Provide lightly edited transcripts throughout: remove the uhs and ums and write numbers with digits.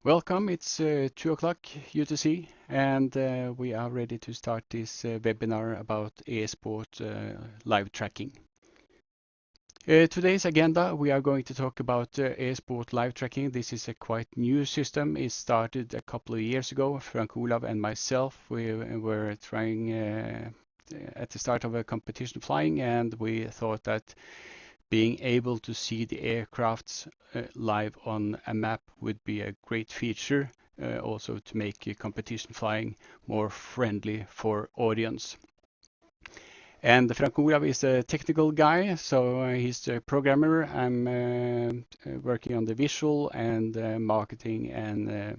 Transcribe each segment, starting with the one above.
Welcome, it's 2 o'clock UTC, and we are ready to start this webinar about airsport live tracking. Today's agenda, we are going to talk about airsport live tracking. This is a quite new system. It started a couple of years ago. Frank Olav and myself, we were trying at the start of a competition flying, and we thought that being able to see the aircrafts live on a map would be a great feature, also to make competition flying more friendly for audience. And Frank Olav is a technical guy, so he's a programmer. I'm working on the visual and marketing and the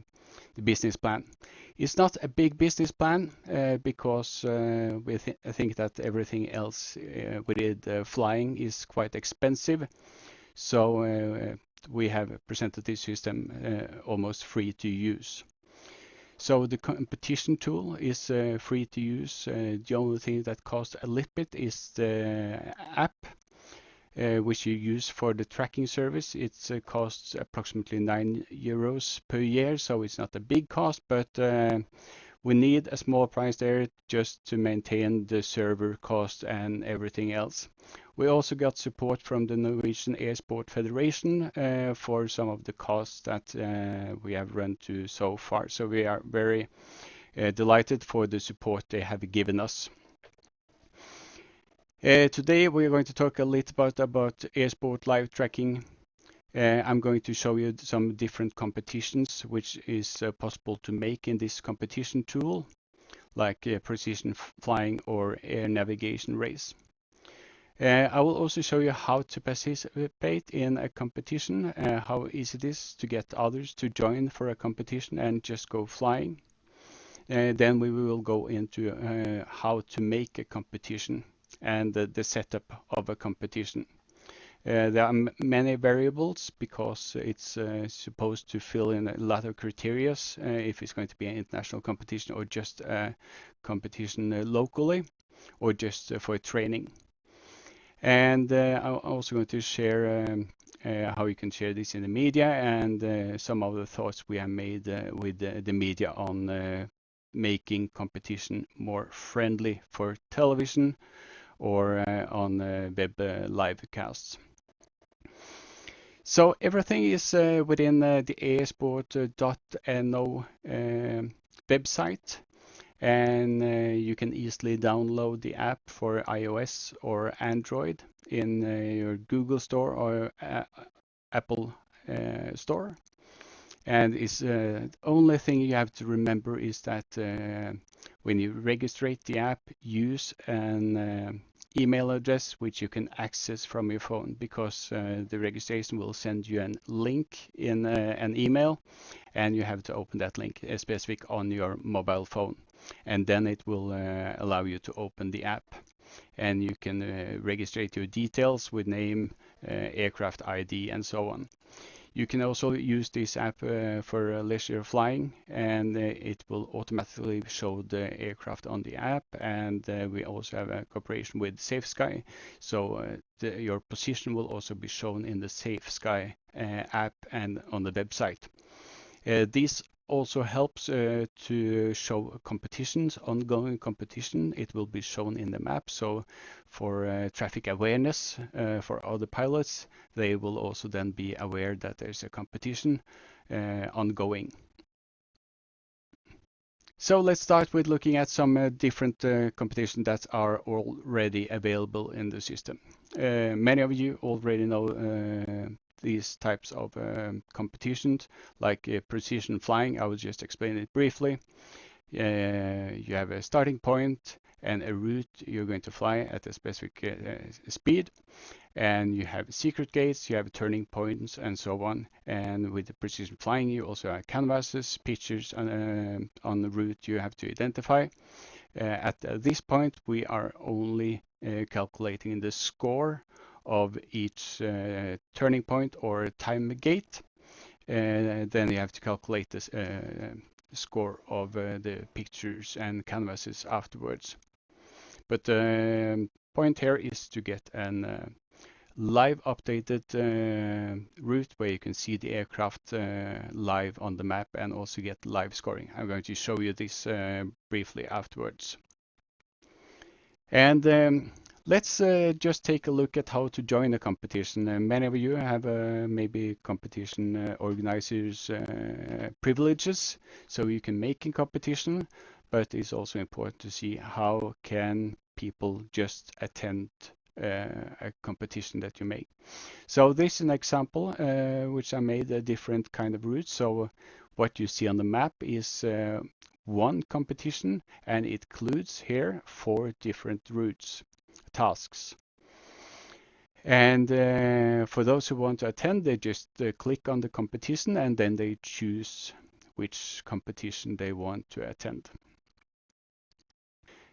business plan. It's not a big business plan because I think that everything else with flying is quite expensive. So we have presented this system almost free to use. So the competition tool is free to use. The only thing that costs a little bit is the app, which you use for the tracking service. It costs approximately €9 per year, so it's not a big cost, but we need a small price there just to maintain the server cost and everything else. We also got support from the Norwegian Airsport Federation for some of the costs that we have run to so far. So we are very delighted for the support they have given us. Today we are going to talk a little bit about airsport live tracking. I'm going to show you some different competitions which is possible to make in this competition tool, like precision flying or air navigation race. I will also show you how to participate in a competition, how easy it is to get others to join for a competition and just go flying. Then we will go into how to make a competition and the setup of a competition. There are many variables because it's supposed to fill in a lot of criteria if it's going to be an international competition or just a competition locally or just for training. And I'm also going to share how you can share this in the media and some of the thoughts we have made with the media on making competition more friendly for television or on web live casts. So everything is within the airsports.no website, and you can easily download the app for iOS or Android in your Google Store or Apple Store. And it's the only thing you have to remember is that when you register the app, use an email address which you can access from your phone, because the registration will send you a link in an email, and you have to open that link specific on your mobile phone, and then it will allow you to open the app, and you can register your details with name, aircraft ID, and so on. You can also use this app for leisure flying, and it will automatically show the aircraft on the app. And we also have a cooperation with Safe Sky, so your position will also be shown in the Safe Sky app and on the website. This also helps to show competitions, ongoing competition. It will be shown in the map. So for traffic awareness for other pilots, they will also then be aware that there's a competition ongoing. So let's start with looking at some different competitions that are already available in the system. Many of you already know these types of competitions, like precision flying. I will just explain it briefly. You have a starting point and a route you're going to fly at a specific speed, and you have secret gates, you have turning points, and so on. And with the precision flying, you also have canvases, pictures on the route you have to identify. At this point, we are only calculating the score of each turning point or time gate. Then you have to calculate this score of the pictures and canvases afterwards. But the point here is to get an live updated route where you can see the aircraft live on the map and also get live scoring. I'm going to show you this briefly afterwards. And let's just take a look at how to join a competition. Many of you have maybe competition organizers privileges, so you can make a competition, but it's also important to see how can people just attend a competition that you make. So this is an example which I made a different kind of route. So what you see on the map is one competition, and it includes here 4 different routes, tasks. And for those who want to attend, they just click on the competition and then they choose which competition they want to attend.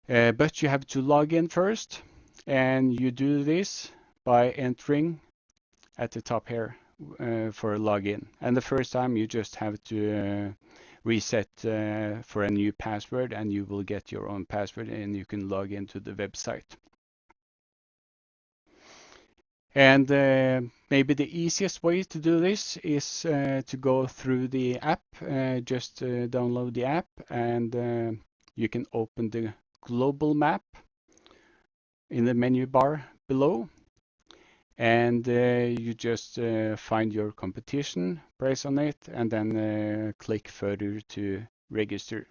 But you have to log in first, and you do this by entering at the top here for a login. And the first time you just have to reset for a new password, and you will get your own password and you can log into the website. And maybe the easiest way to do this is to go through the app. Just download the app, and you can open the global map in the menu bar below. And you just find your competition, press on it, and then click further to register.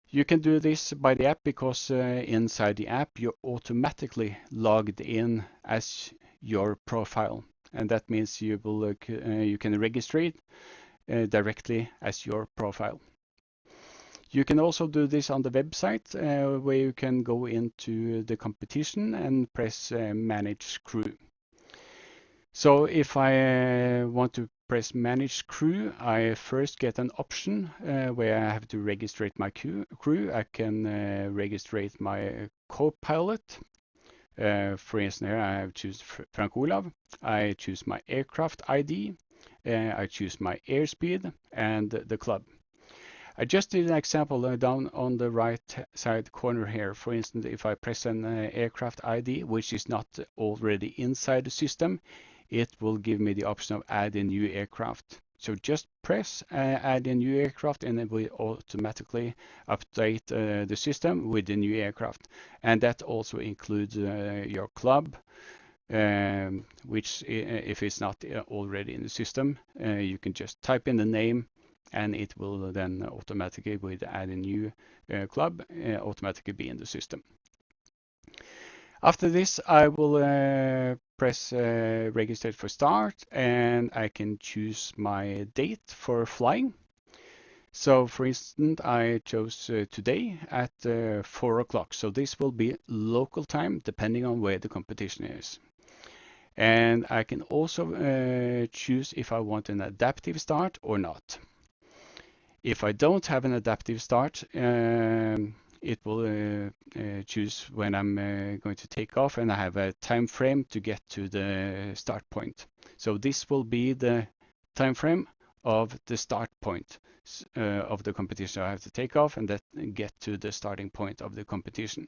You can do this by the app because inside the app you're automatically logged in as your profile, and that means you will you can register it directly as your profile. You can also do this on the website where you can go into the competition and press Manage Crew. So if I want to press Manage Crew, I first get an option where I have to register my crew. I can register my co-pilot. For instance, here I choose Frank Olav. I choose my aircraft ID. I choose my airspeed and the club. I just did an example down on the right side corner here. For instance, if I press an aircraft ID, which is not already inside the system, it will give me the option of add a new aircraft. So just press add a new aircraft, and it will automatically update the system with the new aircraft. And that also includes your club, which if it's not already in the system, you can just type in the name, and it will then automatically, with add a new club, automatically be in the system. After this, I will press register for start, and I can choose my date for flying. So for instance, I chose today at 4 o'clock. So this will be local time depending on where the competition is. And I can also choose if I want an adaptive start or not. If I don't have an adaptive start, it will choose when I'm going to take off, and I have a time frame to get to the start point. So this will be the time frame of the start point of the competition. I have to take off and get to the starting point of the competition.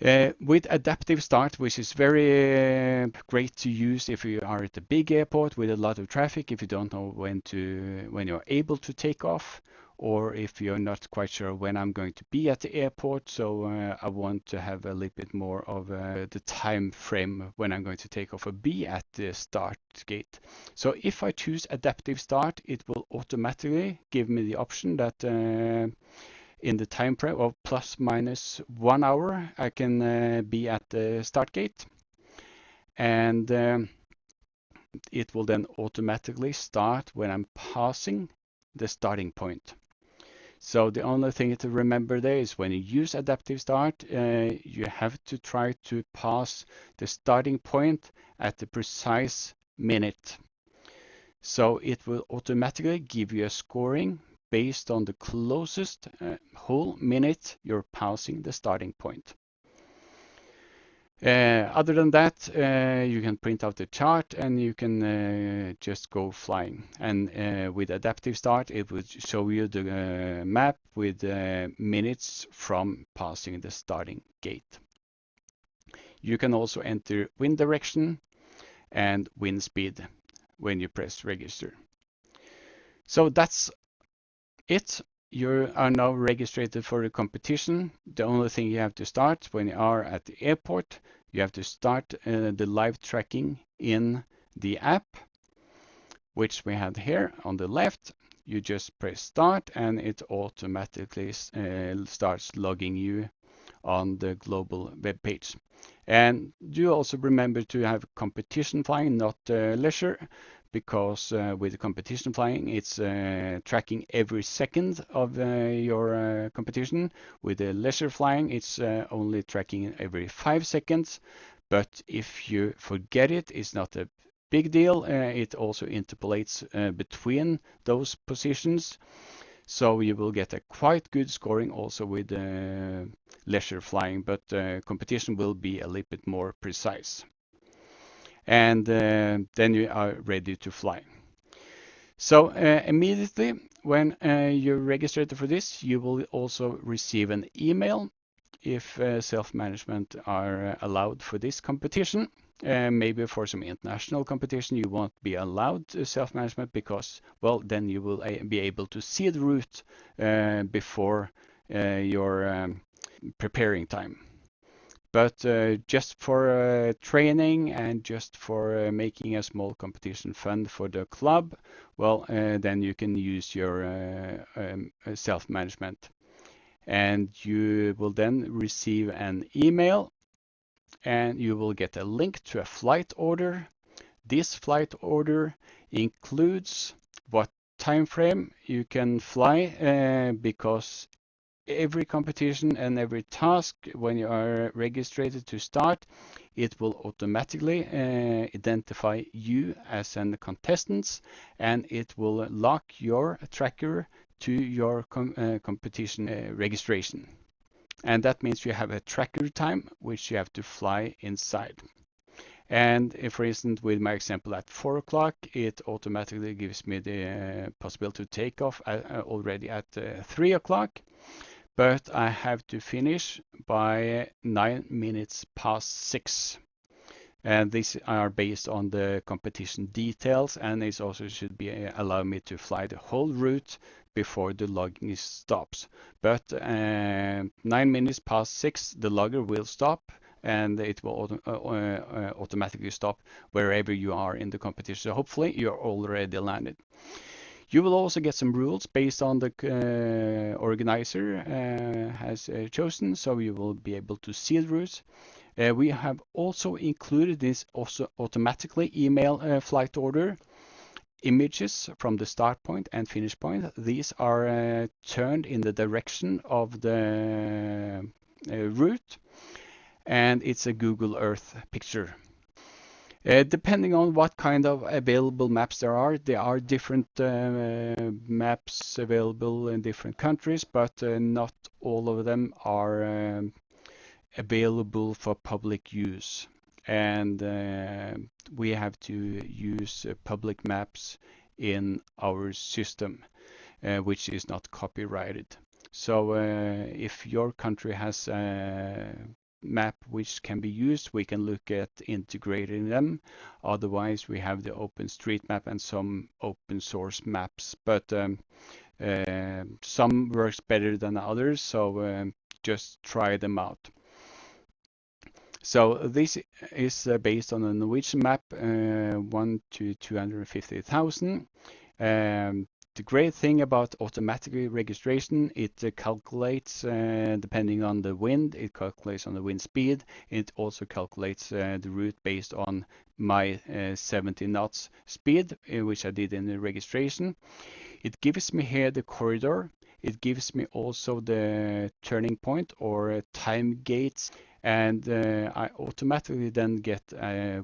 With adaptive start, which is very great to use if you are at a big airport with a lot of traffic, if you don't know when you're able to take off, or if you're not quite sure when I'm going to be at the airport. So I want to have a little bit more of the time frame when I'm going to take off or be at the start gate. So if I choose adaptive start, it will automatically give me the option that in the time frame of plus minus 1 hour, I can be at the start gate, and it will then automatically start when I'm passing the starting point. So the only thing to remember there is when you use adaptive start, you have to try to pass the starting point at the precise minute. So it will automatically give you a scoring based on the closest whole minute you're passing the starting point. Other than that, you can print out the chart and you can just go flying. And with adaptive start, it would show you the map with minutes from passing the starting gate. You can also enter wind direction and wind speed when you press register. So that's it. You are now registered for the competition. The only thing you have to start when you are at the airport, you have to start the live tracking in the app, which we have here on the left. You just press start and it automatically starts logging you on the global web page. And do also remember to have competition flying, not leisure, because with competition flying, it's tracking every second of your competition. With the leisure flying, it's only tracking every 5 seconds. But if you forget it, it's not a big deal. It also interpolates between those positions. So you will get a quite good scoring also with leisure flying, but competition will be a little bit more precise. And then you are ready to fly. So immediately when you're registered for this, you will also receive an email if self-management are allowed for this competition. Maybe for some international competition, you won't be allowed self-management because, well, then you will be able to see the route before your preparing time. But just for training and just for making a small competition fund for the club, well, then you can use your self-management. And you will then receive an email and you will get a link to a flight order. This flight order includes what time frame you can fly because every competition and every task when you are registered to start, it will automatically identify you as a contestant and it will lock your tracker to your competition registration. And that means you have a tracker time which you have to fly inside. And if, for instance, with my example at 4 o'clock, it automatically gives me the possibility to take off already at 3 o'clock. But I have to finish by 9 minutes past 6. And these are based on the competition details, and it also should be allow me to fly the whole route before the logging stops. But 9 minutes past 6, the logger will stop, and it will automatically stop wherever you are in the competition. So hopefully you're already landed. You will also get some rules based on the organizer has chosen, so you will be able to see the routes. We have also included this also automatically email flight order images from the start point and finish point. These are turned in the direction of the route, and it's a Google Earth picture. Depending on what kind of available maps there are different maps available in different countries, but not all of them are available for public use. And we have to use public maps in our system, which is not copyrighted. So if your country has a map which can be used, we can look at integrating them. Otherwise, we have the OpenStreetMap and some open source maps, but some works better than others, so just try them out. So this is based on a Norwegian map, 1 to 250,000. The great thing about automatic registration, it calculates depending on the wind, it calculates on the wind speed. It also calculates the route based on my 70 knots speed, which I did in the registration. It gives me here the corridor. It gives me also the turning point or time gates. And I automatically then get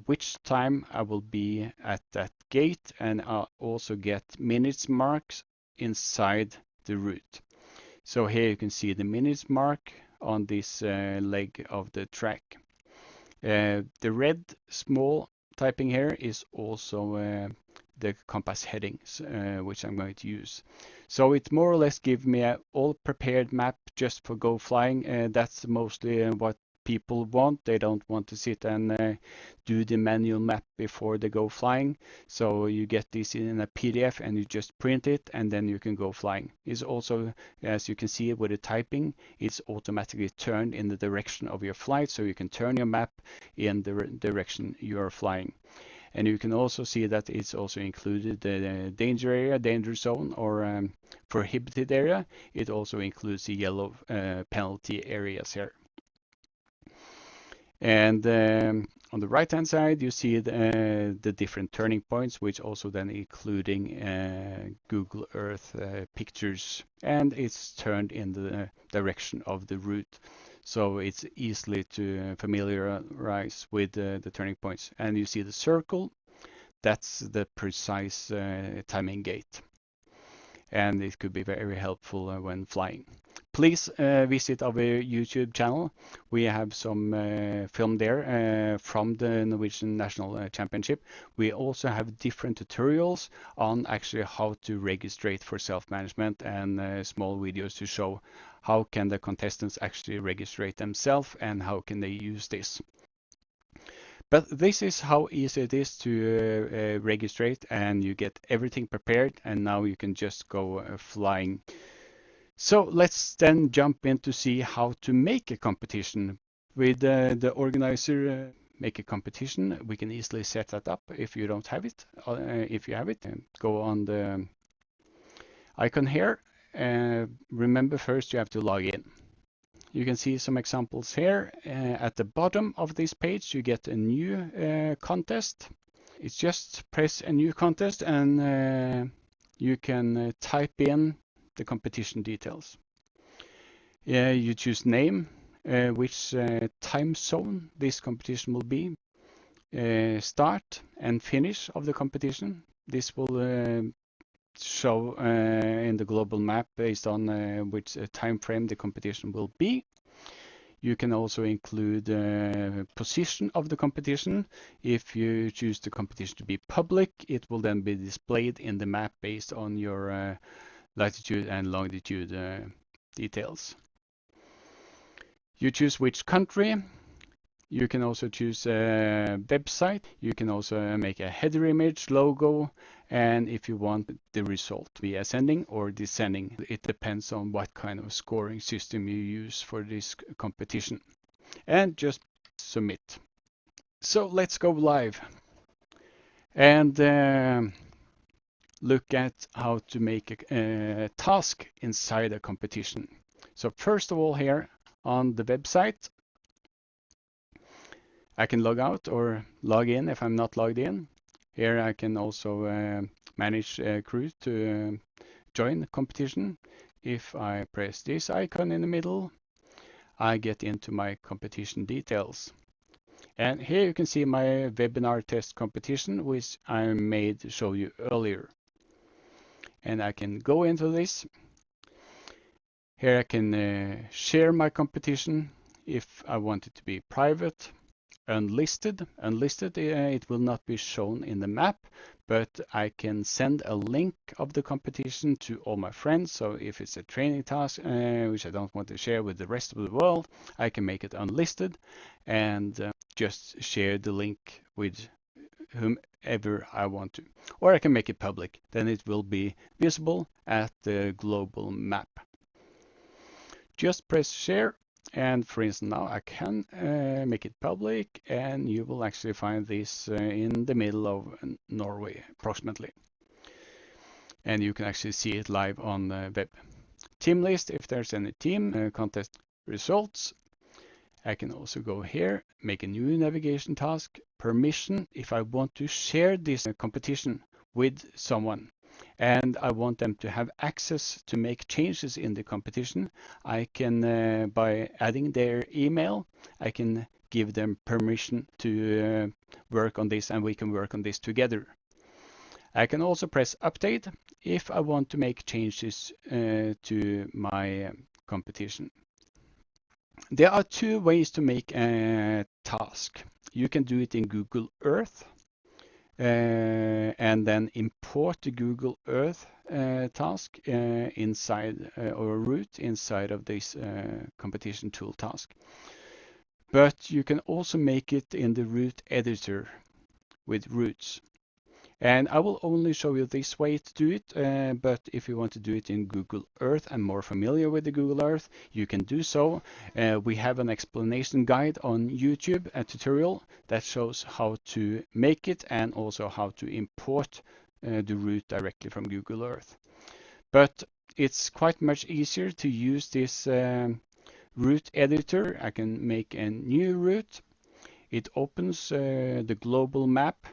which time I will be at that gate, and I'll also get minutes marks inside the route. So here you can see the minutes mark on this leg of the track. The red small typing here is also the compass headings, which I'm going to use. So it more or less gives me an all prepared map just for go flying. That's mostly what people want. They don't want to sit and do the manual map before they go flying. So you get this in a PDF and you just print it and then you can go flying. It's also, as you can see with the typing, it's automatically turned in the direction of your flight, so you can turn your map in the direction you're flying. And you can also see that it's also included the danger area, danger zone, or prohibited area. It also includes the yellow penalty areas here. And on the right hand side, you see the different turning points, which also then including Google Earth pictures, and it's turned in the direction of the route. So it's easily to familiarize with the turning points. And you see the circle, that's the precise timing gate. And it could be very helpful when flying. Please visit our YouTube channel. We have some film there from the Norwegian National Championship. We also have different tutorials on actually how to register for self-management and small videos to show how can the contestants actually register themselves and how can they use this. But this is how easy it is to register, and you get everything prepared, and now you can just go flying. So let's then jump in to see how to make a competition. With the organizer make a competition, we can easily set that up if you don't have it. If you have it, go on the icon here. Remember, first you have to log in. You can see some examples here. At the bottom of this page, you get a new contest. It's just press a new contest and you can type in the competition details. You choose name, which time zone this competition will be, start and finish of the competition. This will show in the global map based on which time frame the competition will be. You can also include position of the competition. If you choose the competition to be public, it will then be displayed in the map based on your latitude and longitude details. You choose which country. You can also choose a website. You can also make a header image, logo, and if you want the result to be ascending or descending, it depends on what kind of scoring system you use for this competition. And just submit. So let's go live and look at how to make a task inside a competition. So first of all, here on the website, I can log out or log in if I'm not logged in. Here I can also manage a crew to join the competition. If I press this icon in the middle, I get into my competition details. And here you can see my webinar test competition, which I made to show you earlier. And I can go into this. Here I can share my competition if I want it to be private. Unlisted, it will not be shown in the map, but I can send a link of the competition to all my friends. So if it's a training task, which I don't want to share with the rest of the world, I can make it unlisted and just share the link with whomever I want to. Or I can make it public, then it will be visible at the global map. Just press share. And for instance, now I can make it public, and you will actually find this in the middle of Norway, approximately. And you can actually see it live on the web. Team list, if there's any team, contest results. I can also go here, make a new navigation task, permission, if I want to share this competition with someone. And I want them to have access to make changes in the competition. I can, by adding their email, I can give them permission to work on this, and we can work on this together. I can also press update if I want to make changes to my competition. There are two ways to make a task. You can do it in Google Earth. And then import the Google Earth task inside or route inside of this competition tool task. but you can also make it in the route editor with routes. And I will only show you this way to do it, but if you want to do it in Google Earth and more familiar with the Google Earth, you can do so. We have an explanation guide on YouTube, a tutorial that shows how to make it and also how to import the route directly from Google Earth. But it's quite much easier to use this route editor. I can make a new route. It opens the global map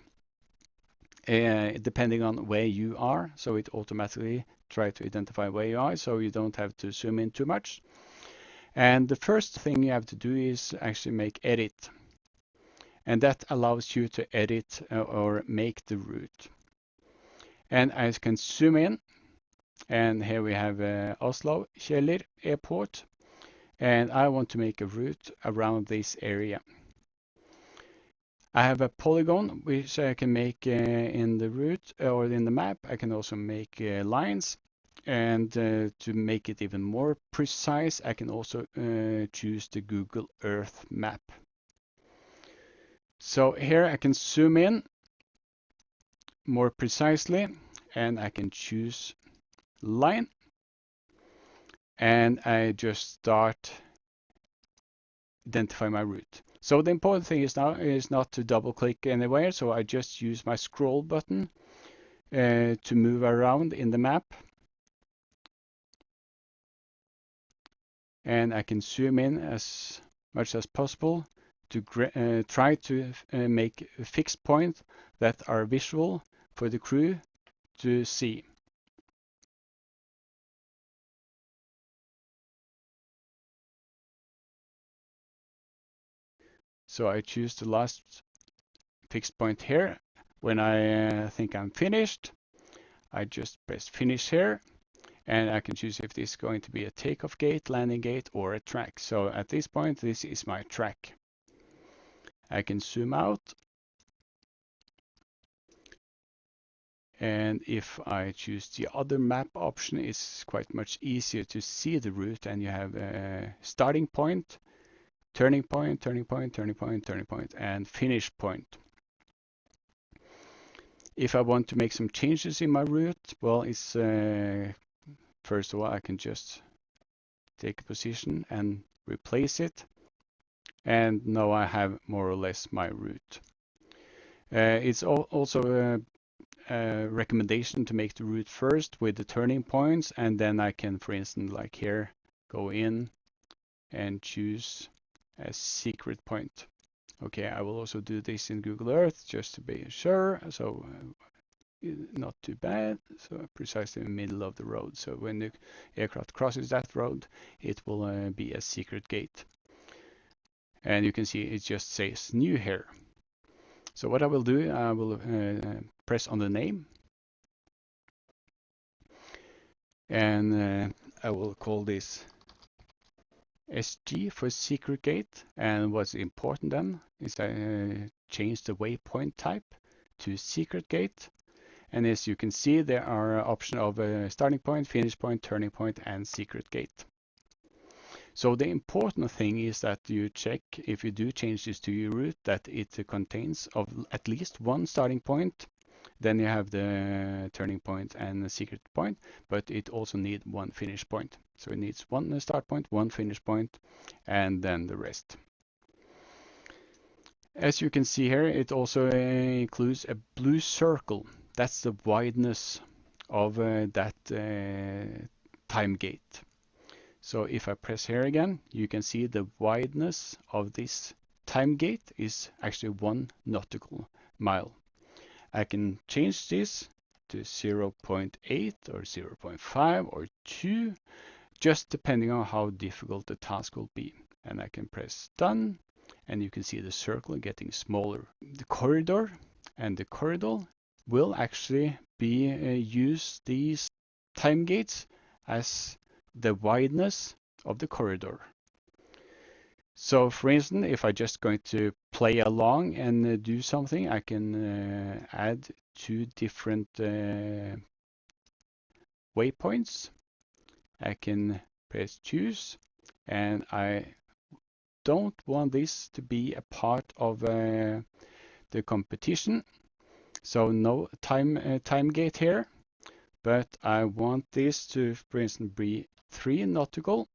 depending on where you are. So it automatically tries to identify where you are, so you don't have to zoom in too much. And the first thing you have to do is actually make edit. And that allows you to edit or make the route. And I can zoom in. And here we have Oslo Kjeller Airport. And I want to make a route around this area. I have a polygon which I can make in the route or in the map. I can also make lines, and to make it even more precise, I can also choose the Google Earth map. So here I can zoom in more precisely, and I can choose line, and I just start identify my route. So the important thing is now is not to double click anywhere, so I just use my scroll button to move around in the map. And I can zoom in as much as possible to try to make fixed points that are visual for the crew to see. So I choose the last fixed point here. When I think I'm finished, I just press finish here, and I can choose if this is going to be a takeoff gate, landing gate, or a track. So at this point, this is my track. I can zoom out. And if I choose the other map option, it's quite much easier to see the route, and you have a starting point, turning point, turning point, turning point, turning point, and finish point. If I want to make some changes in my route, well, it's first of all, I can just take a position and replace it. And now I have more or less my route. It's also a recommendation to make the route first with the turning points, and then I can, for instance, like here, go in and choose a secret point. Okay, I will also do this in Google Earth just to be sure. So not too bad. So precisely in the middle of the road. So when the aircraft crosses that road, it will be a secret gate. And you can see it just says new here. So what I will do, I will press on the name. And I will call this SG for secret gate. And what's important then is I change the waypoint type to secret gate. And as you can see, there are options of starting point, finish point, turning point, and secret gate. So the important thing is that you check, if you do changes to your route, that it contains of at least one starting point. Then you have the turning point and the secret point, but it also needs one finish point. So it needs one start point, one finish point, and then the rest. As you can see here, it also includes a blue circle. That's the wideness of that time gate. So if I press here again, you can see the wideness of this time gate is actually 1 nautical mile. I can change this to 0.8 or 0.5 or 2, just depending on how difficult the task will be. And I can press done, and you can see the circle getting smaller. The corridor and the corridor will actually be use these time gates as the wideness of the corridor. So for instance, if I'm just going to play along and do something, I can add 2 different waypoints. I can press choose, and I don't want this to be a part of the competition. So no time gate here, but I want this to, for instance, be 3 nautical.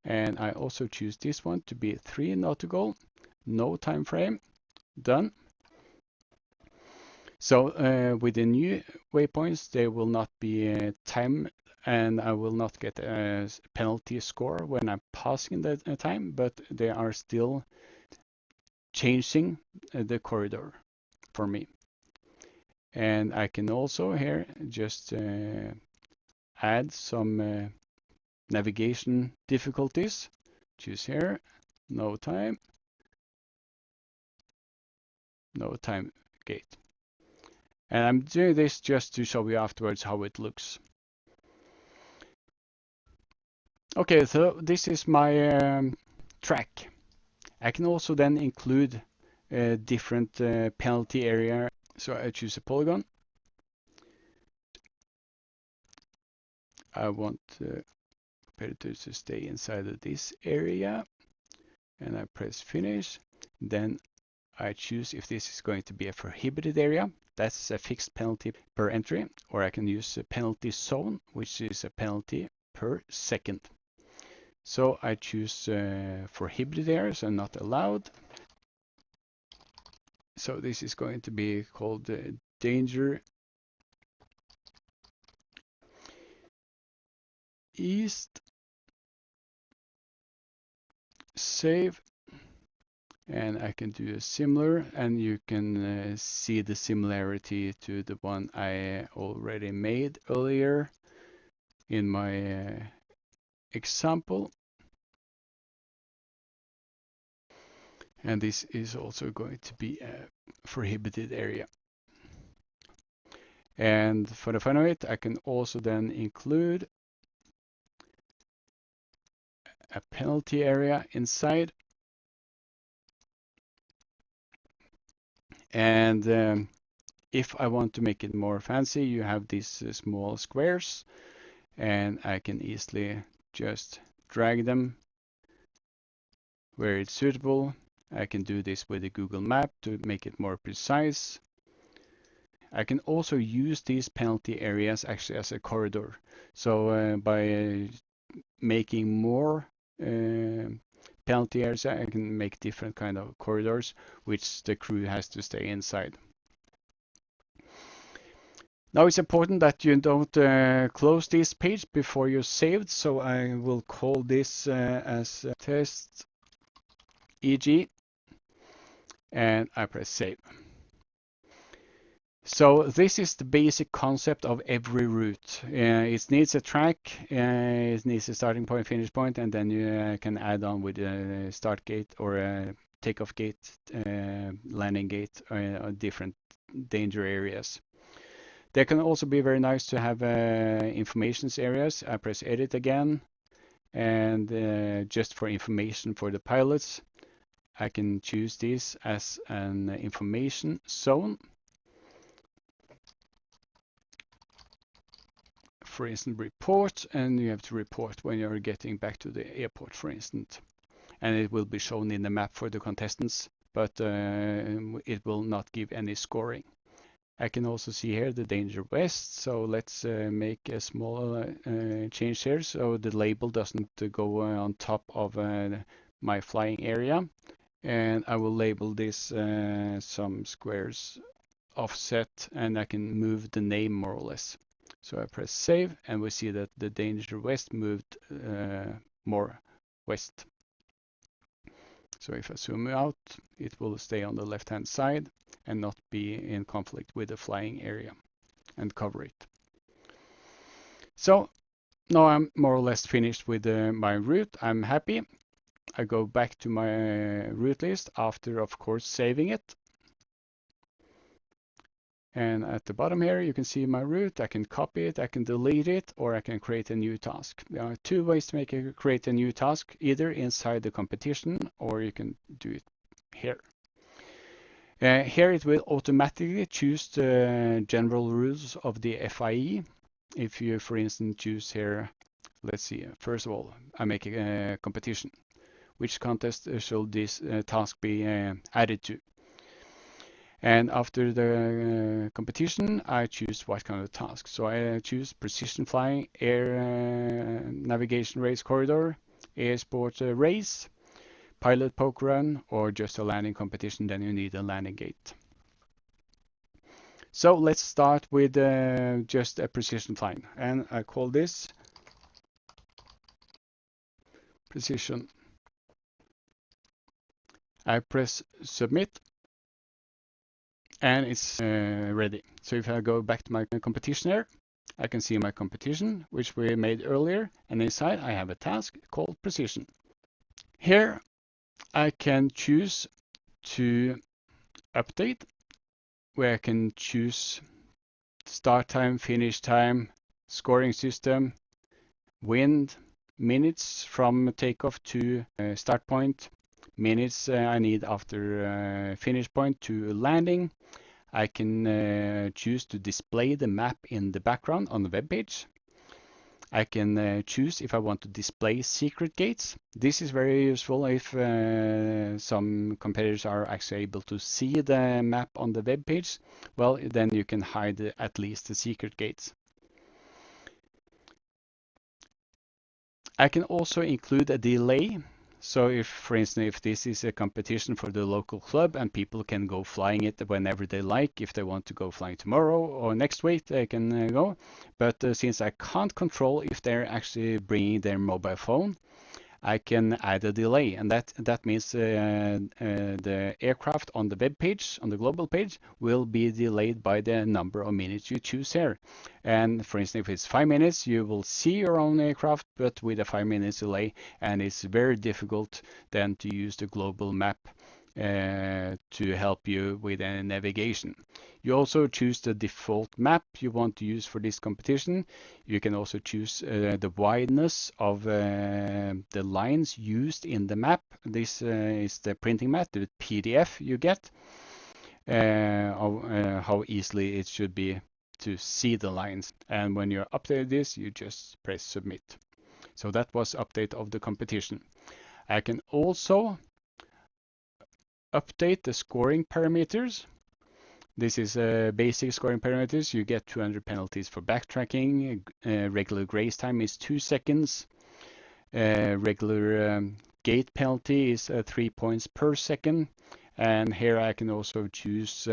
And I also choose this one to be 3 nautical, no time frame, done. So with the new waypoints, there will not be time, and I will not get a penalty score when I'm passing the time, but they are still changing the corridor for me. And I can also here just add some navigation difficulties. Choose here, no time gate. And I'm doing this just to show you afterwards how it looks. Okay, so this is my track. I can also then include different penalty area. So I choose a polygon. I want competitors to stay inside of this area, and I press finish. Then I choose if this is going to be a prohibited area. That's a fixed penalty per entry, or I can use a penalty zone, which is a penalty per second. So I choose prohibited areas and not allowed. So this is going to be called danger east. Save. And I can do a similar, and you can see the similarity to the one I already made earlier in my example. And this is also going to be a prohibited area. And for the fun of it, I can also then include a penalty area inside. And if I want to make it more fancy, you have these small squares, and I can easily just drag them where it's suitable. I can do this with a Google Map to make it more precise. I can also use these penalty areas actually as a corridor. So by making more penalty areas, I can make different kind of corridors, which the crew has to stay inside. Now it's important that you don't close this page before you're saved, so I will call this as test EG, and I press save. So this is the basic concept of every route. It needs a track, it needs a starting point, finish point, and then you can add on with a start gate or a takeoff gate, landing gate, or different danger areas. They can also be very nice to have information areas. I press edit again, and just for information for the pilots, I can choose this as an information zone. For instance, report, and you have to report when you're getting back to the airport, for instance. And it will be shown in the map for the contestants, but it will not give any scoring. I can also see here the danger west, so let's make a small change here so the label doesn't go on top of my flying area. And I will label this some squares offset, and I can move the name more or less. So I press save, and we see that the danger west moved more west. So if I zoom out, it will stay on the left-hand side and not be in conflict with the flying area and cover it. So now I'm more or less finished with my route. I'm happy. I go back to my route list after, of course, saving it. And at the bottom here, you can see my route. I can copy it, I can delete it, or I can create a new task. There are two ways to create a new task, either inside the competition, or you can do it here. Here it will automatically choose the general rules of the FIE. If you, for instance, choose here, let's see, first of all, I make a competition. which contest should this task be added to. And after the competition, I choose what kind of task. So I choose precision flying, air navigation race corridor, air sport race, pilot poke run, or just a landing competition. Then you need a landing gate. So let's start with just a precision flying, and I call this Presicion. I press submit, and it's ready. So if I go back to my competition here, I can see my competition, which we made earlier, and inside I have a task called Presicion. Here I can choose to update, where I can choose start time, finish time, scoring system, wind, minutes from takeoff to start point, minutes I need after finish point to landing. I can choose to display the map in the background on the web page. I can choose if I want to display secret gates. This is very useful if some competitors are actually able to see the map on the web page. Well, then you can hide at least the secret gates. I can also include a delay. So if, for instance, if this is a competition for the local club and people can go flying it whenever they like, if they want to go flying tomorrow or next week, they can go. But since I can't control if they're actually bringing their mobile phone, I can add a delay, and that means the aircraft on the web page, on the global page, will be delayed by the number of minutes you choose here. And for instance, if it's 5 minutes, you will see your own aircraft, but with a 5 minutes delay, and it's very difficult then to use the global map to help you with navigation. You also choose the default map you want to use for this competition. You can also choose the wideness of the lines used in the map. This is the printing map, the PDF you get, how easily it should be to see the lines. And when you update this, you just press submit. So that was update of the competition. I can also update the scoring parameters. This is basic scoring parameters. You get 200 penalties for backtracking. Regular grace time is 2 seconds. Regular gate penalty is 3 points per second. And here I can also choose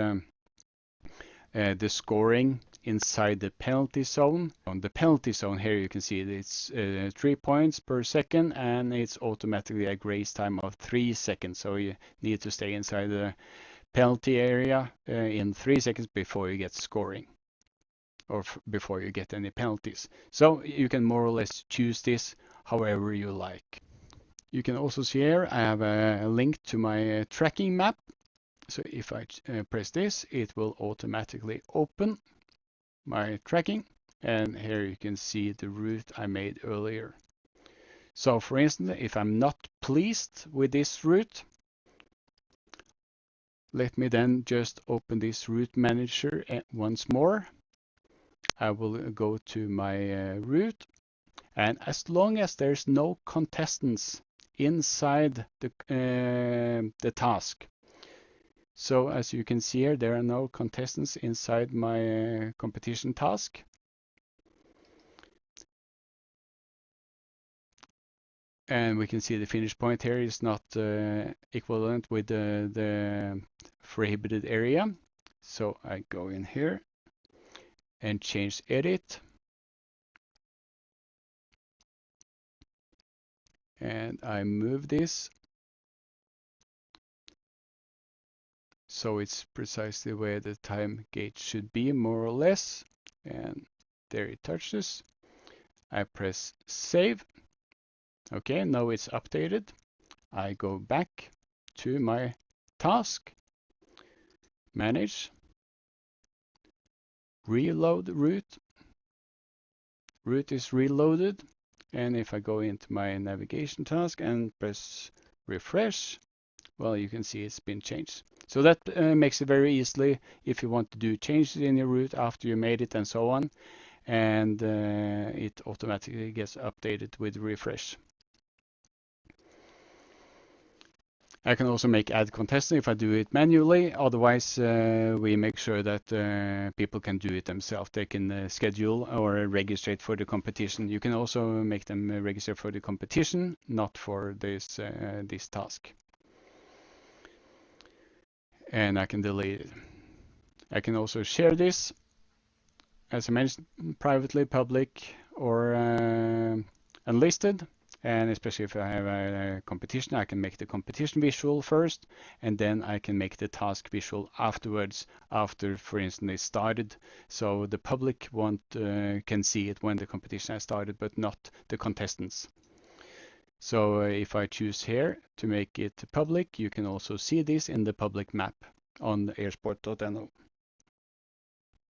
the scoring inside the penalty zone. On the penalty zone here you can see it's 3 points per second, and it's automatically a grace time of 3 seconds. So you need to stay inside the penalty area in 3 seconds before you get scoring, or before you get any penalties. So you can more or less choose this however you like. You can also see here I have a link to my tracking map. So if I press this, it will automatically open my tracking, and here you can see the route I made earlier. So for instance, if I'm not pleased with this route, let me then just open this route manager once more. I will go to my route, and as long as there's no contestants inside the task. So as you can see here, there are no contestants inside my competition task. And we can see the finish point here is not equivalent with the prohibited area. So I go in here and change edit. And I move this so it's precisely where the time gate should be, more or less. And there it touches. I press save. Okay, now it's updated. I go back to my task, manage, reload route. Route is reloaded. And if I go into my navigation task and press refresh, well, you can see it's been changed. So that makes it very easily if you want to do changes in your route after you made it and so on. And it automatically gets updated with refresh. I can also make add contestant if I do it manually. Otherwise, we make sure that people can do it themselves. They can schedule or register for the competition. You can also make them register for the competition, not for this task. And I can delete it. I can also share this, as I mentioned, privately, public, or unlisted. And especially if I have a competition, I can make the competition visual first, and then I can make the task visual afterwards, after, for instance, it started. So the public can see it when the competition has started, but not the contestants. So if I choose here to make it public, you can also see this in the public map on airsports.no.